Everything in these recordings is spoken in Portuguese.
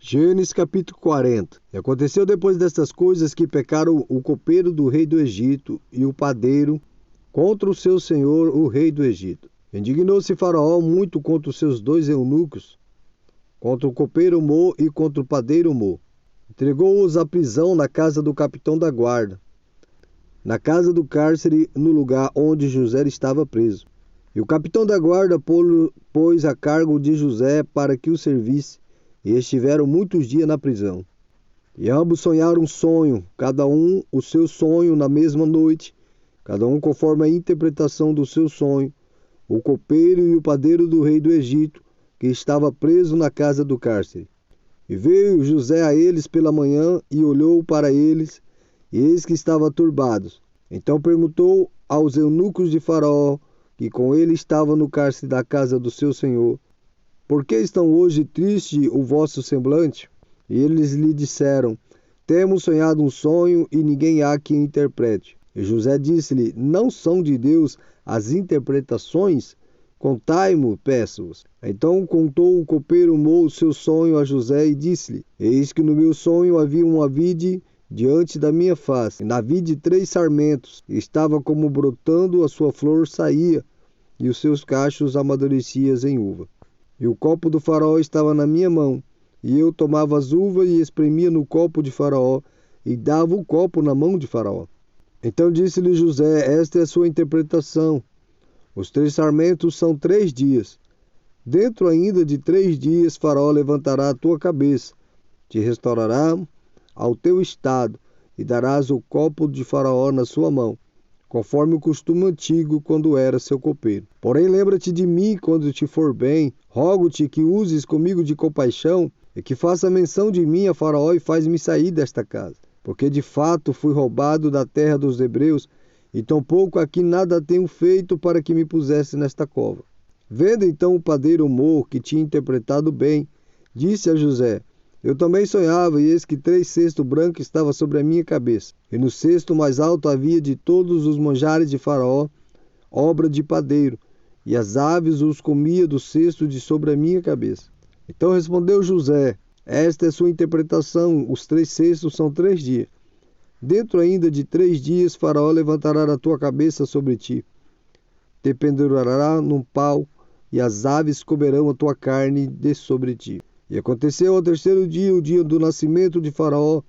Gênesis capítulo 40. E aconteceu depois destas coisas que pecaram o copeiro do rei do Egito e o padeiro contra o seu senhor, o rei do Egito. Indignou-se Faraó muito contra os seus dois eunucos, contra o copeiro Mo e contra o padeiro Mo. Entregou-os à prisão na casa do capitão da guarda, na casa do cárcere, no lugar onde José estava preso. E o capitão da guarda pôs a cargo de José para que o servisse, e estiveram muitos dias na prisão. E ambos sonharam um sonho, cada um o seu sonho na mesma noite, cada um conforme a interpretação do seu sonho, o copeiro e o padeiro do rei do Egito, que estava preso na casa do cárcere. E veio José a eles pela manhã e olhou para eles, e eis que estavam turbados. Então perguntou aos eunucos de Faraó, que com ele estavam no cárcere da casa do seu senhor: por que estão hoje triste o vosso semblante? E eles lhe disseram: temos sonhado um sonho e ninguém há que interprete. E José disse-lhe: não são de Deus as interpretações? Contai-mo, peço-vos. Então contou o copeiro Mo o seu sonho a José e disse-lhe: eis que no meu sonho havia uma vide diante da minha face, e na vide 3 sarmentos, e estava como brotando, a sua flor saía, e os seus cachos amadureciam em uva. E o copo do faraó estava na minha mão, e eu tomava as uvas e espremia no copo de Faraó, e dava o copo na mão de Faraó. Então disse-lhe José: esta é a sua interpretação. Os 3 sarmentos são 3 dias. Dentro ainda de 3 dias Faraó levantará a tua cabeça, te restaurará ao teu estado, e darás o copo de Faraó na sua mão, conforme o costume antigo quando era seu copeiro. Porém lembra-te de mim quando te for bem, rogo-te que uses comigo de compaixão, e que faça menção de mim a Faraó e faz-me sair desta casa. Porque de fato fui roubado da terra dos hebreus, e tampouco aqui nada tenho feito para que me pusesse nesta cova. Vendo então o padeiro Mo, que tinha interpretado bem, disse a José: eu também sonhava, e eis que 3 cestos brancos estavam sobre a minha cabeça. E no cesto mais alto havia de todos os manjares de Faraó, obra de padeiro, e as aves os comia do cesto de sobre a minha cabeça. Então respondeu José: esta é sua interpretação, os 3 cestos são 3 dias. Dentro ainda de 3 dias Faraó levantará a tua cabeça sobre ti, te pendurará num pau, e as aves comerão a tua carne de sobre ti. E aconteceu ao 3º dia, o dia do nascimento de Faraó,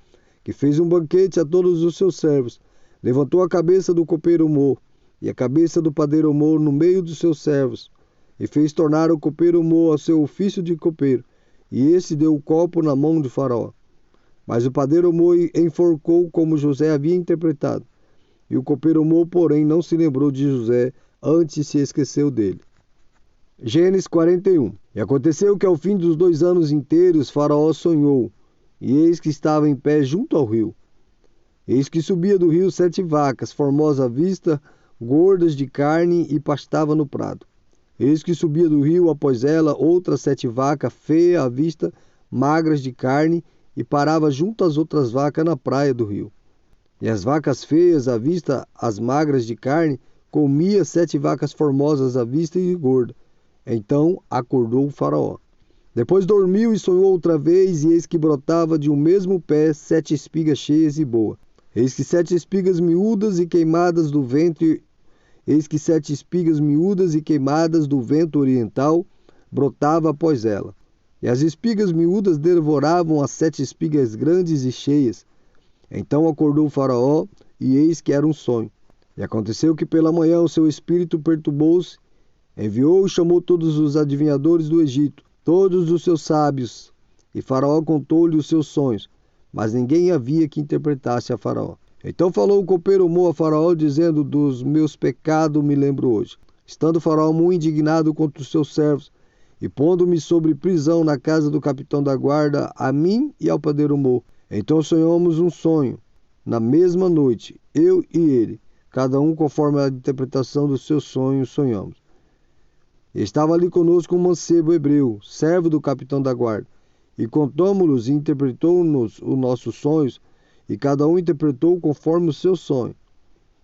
que fez um banquete a todos os seus servos. Levantou a cabeça do copeiro Mo e a cabeça do padeiro Mo no meio dos seus servos, e fez tornar o copeiro Mo ao seu ofício de copeiro, e esse deu o copo na mão de Faraó. Mas o padeiro Mo enforcou como José havia interpretado, e o copeiro Mo, porém, não se lembrou de José, antes se esqueceu dele. Gênesis 41. E aconteceu que ao fim dos 2 anos inteiros Faraó sonhou, e eis que estava em pé junto ao rio. Eis que subia do rio 7 vacas, formosas à vista, gordas de carne, e pastava no prado. Eis que subia do rio após ela outras 7 vacas, feias à vista, magras de carne, e parava junto às outras vacas na praia do rio. E as vacas feias à vista, as magras de carne, comia 7 vacas formosas à vista e gordas. Então acordou o Faraó. Depois dormiu e sonhou outra vez, e eis que brotava de um mesmo pé 7 espigas cheias e boas. Eis que 7 espigas miúdas e queimadas do vento, eis que 7 espigas miúdas e queimadas do vento oriental brotava após ela. E as espigas miúdas devoravam as 7 espigas grandes e cheias. Então acordou o Faraó, e eis que era um sonho. E aconteceu que pela manhã o seu espírito perturbou-se, enviou e chamou todos os adivinhadores do Egito, todos os seus sábios, e Faraó contou-lhe os seus sonhos, mas ninguém havia que interpretasse a Faraó. Então falou o copeiro Mo a Faraó, dizendo: dos meus pecados me lembro hoje. Estando Faraó muito indignado contra os seus servos, e pondo-me sobre prisão na casa do capitão da guarda, a mim e ao padeiro Mo. Então sonhamos um sonho, na mesma noite, eu e ele, cada um conforme a interpretação dos seus sonhos sonhamos. Estava ali conosco um mancebo hebreu, servo do capitão da guarda, e contou-nos e interpretou-nos os nossos sonhos, e cada um interpretou conforme o seu sonho.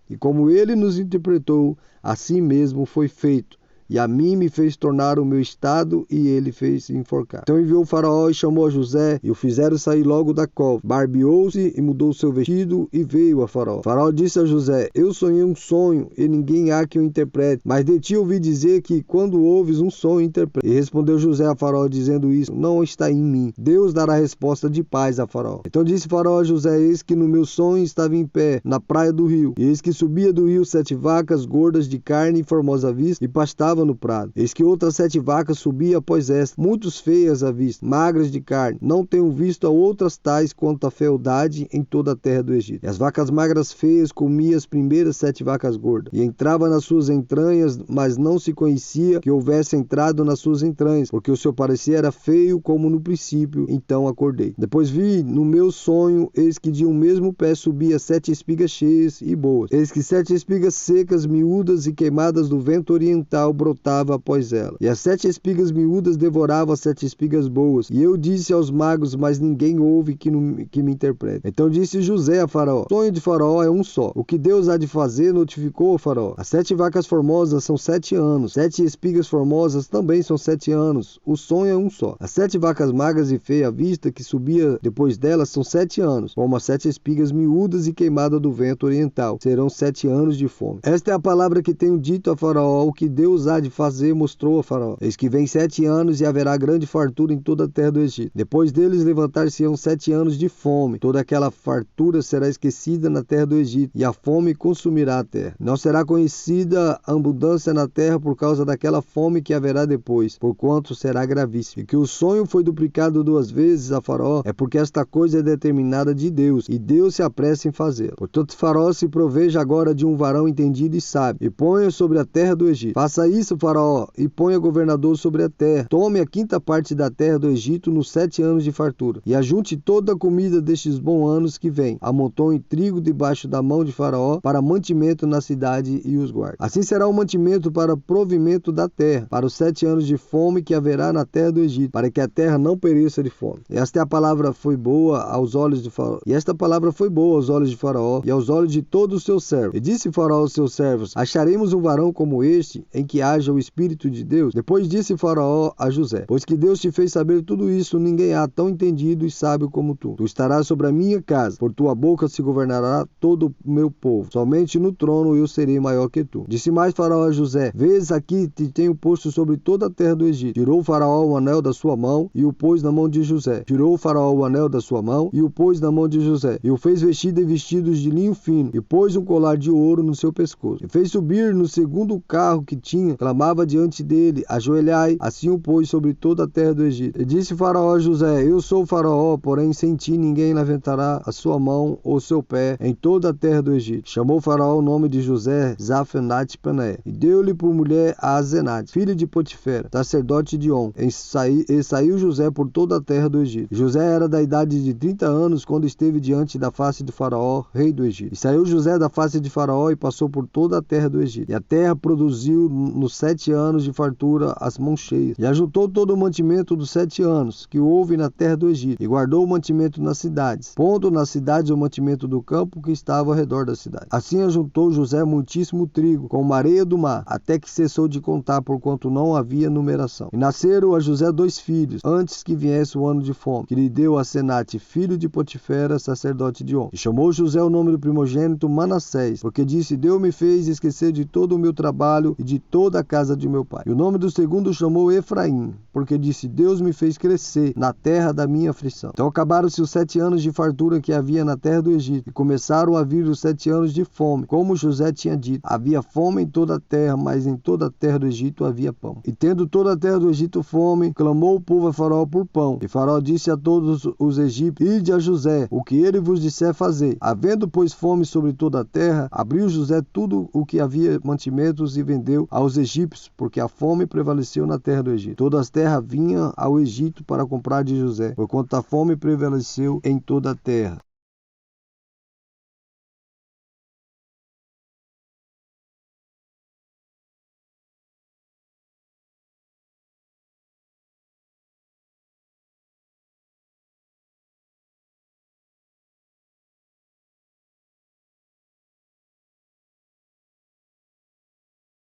E como ele nos interpretou, assim mesmo foi feito, e a mim me fez tornar o meu estado, e ele fez enforcar. Então enviou o faraó e chamou a José, e o fizeram sair logo da cova. Barbeou-se e mudou seu vestido, e veio a faraó. O faraó disse a José: eu sonhei um sonho, e ninguém há que o interprete, mas de ti ouvi dizer que quando ouves um sonho, interprete. E respondeu José a faraó, dizendo: isso não está em mim. Deus dará resposta de paz a faraó. Então disse faraó a José: eis que no meu sonho estava em pé na praia do rio, e eis que subia do rio 7 vacas gordas de carne e formosa vista, e pastava no prado. Eis que outras 7 vacas subia após esta, muitos feias à vista, magras de carne. Não tenho visto a outras tais quanto a fealdade em toda a terra do Egito. E as vacas magras feias comiam as primeiras 7 vacas gordas, e entrava nas suas entranhas, mas não se conhecia que houvesse entrado nas suas entranhas, porque o seu parecer era feio como no princípio. Então acordei. Depois vi no meu sonho, eis que de um mesmo pé subia 7 espigas cheias e boas. Eis que 7 espigas secas, miúdas e queimadas do vento oriental brotava após ela. E as 7 espigas miúdas devoravam as 7 espigas boas. E eu disse aos magos, mas ninguém ouve que me interprete. Então disse José a faraó: o sonho de faraó é um só. O que Deus há de fazer, notificou a faraó. As 7 vacas formosas são 7 anos. 7 espigas formosas também são 7 anos. O sonho é um só. As 7 vacas magras e feias à vista que subia depois delas são 7 anos, como as 7 espigas miúdas e queimadas do vento oriental. Serão 7 anos de fome. Esta é a palavra que tenho dito a faraó. O que Deus há de fazer, mostrou a faraó. Eis que vem 7 anos e haverá grande fartura em toda a terra do Egito. Depois deles levantar-se-ão 7 anos de fome. Toda aquela fartura será esquecida na terra do Egito, e a fome consumirá a terra. Não será conhecida a abundância na terra por causa daquela fome que haverá depois, porquanto será gravíssimo. E que o sonho foi duplicado 2 vezes a faraó, é porque esta coisa é determinada de Deus, e Deus se apressa em fazê-la. Portanto, faraó se proveja agora de um varão entendido e sábio, e ponha sobre a terra do Egito. Faça isso, faraó, e ponha governador sobre a terra. Tome a 5ª parte da terra do Egito nos 7 anos de fartura, e ajunte toda a comida destes bons anos que vêm. Amontoe trigo debaixo da mão de faraó, para mantimento na cidade, e os guarde. Assim será o mantimento para provimento da terra, para os 7 anos de fome que haverá na terra do Egito, para que a terra não pereça de fome. Esta é a palavra foi boa aos olhos de faraó. E esta palavra foi boa aos olhos de faraó e aos olhos de todos os seus servos. E disse faraó aos seus servos: acharemos um varão como este, em que haja o Espírito de Deus? Depois disse faraó a José: pois que Deus te fez saber tudo isso, ninguém há tão entendido e sábio como tu. Tu estarás sobre a minha casa, por tua boca se governará todo o meu povo. Somente no trono eu serei maior que tu. Disse mais faraó a José: vês aqui te tenho posto sobre toda a terra do Egito. Tirou o faraó o anel da sua mão e o pôs na mão de José. Tirou o faraó o anel da sua mão e o pôs na mão de José. E o fez vestir de vestidos de linho fino, e pôs um colar de ouro no seu pescoço. E fez subir no segundo carro que tinha, clamava diante dele: ajoelhai. Assim o pôs sobre toda a terra do Egito. E disse faraó a José: eu sou o faraó, porém sem ti ninguém levantará a sua mão ou seu pé em toda a terra do Egito. Chamou faraó o nome de José Zaphenate-Paneah, e deu-lhe por mulher a Asenate, filha de Potifera, sacerdote de On. E saiu José por toda a terra do Egito. José era da idade de 30 anos quando esteve diante da face de faraó, rei do Egito. E saiu José da face de faraó e passou por toda a terra do Egito. E a terra produziu nos 7 anos de fartura as mãos cheias. E ajuntou todo o mantimento dos 7 anos que houve na terra do Egito, e guardou o mantimento nas cidades, pondo nas cidades o mantimento do campo que estava ao redor da cidade. Assim ajuntou José muitíssimo trigo, como a areia do mar, até que cessou de contar, porquanto não havia numeração. E nasceram a José 2 filhos, antes que viesse o ano de fome, que lhe deu Asenate, filho de Potifera, sacerdote de On. E chamou José o nome do primogênito Manassés, porque disse: Deus me fez esquecer de todo o meu trabalho e de toda a casa de meu pai. E o nome do segundo chamou Efraim, porque disse: Deus me fez crescer na terra da minha aflição. Então acabaram-se os 7 anos de fartura que havia na terra do Egito, e começaram a vir os 7 anos de fome, como José tinha dito. Havia fome em toda a terra, mas em toda a terra do Egito havia pão. E tendo toda a terra do Egito fome, clamou o povo a faraó por pão. E faraó disse a todos os egípcios: ide a José, o que ele vos disser fazer. Havendo, pois, fome sobre toda a terra, abriu José tudo o que havia mantimentos e vendeu aos egípcios, porque a fome prevaleceu na terra do Egito. Todas as terras vinham ao Egito para comprar de José, porquanto a fome prevaleceu em toda a terra.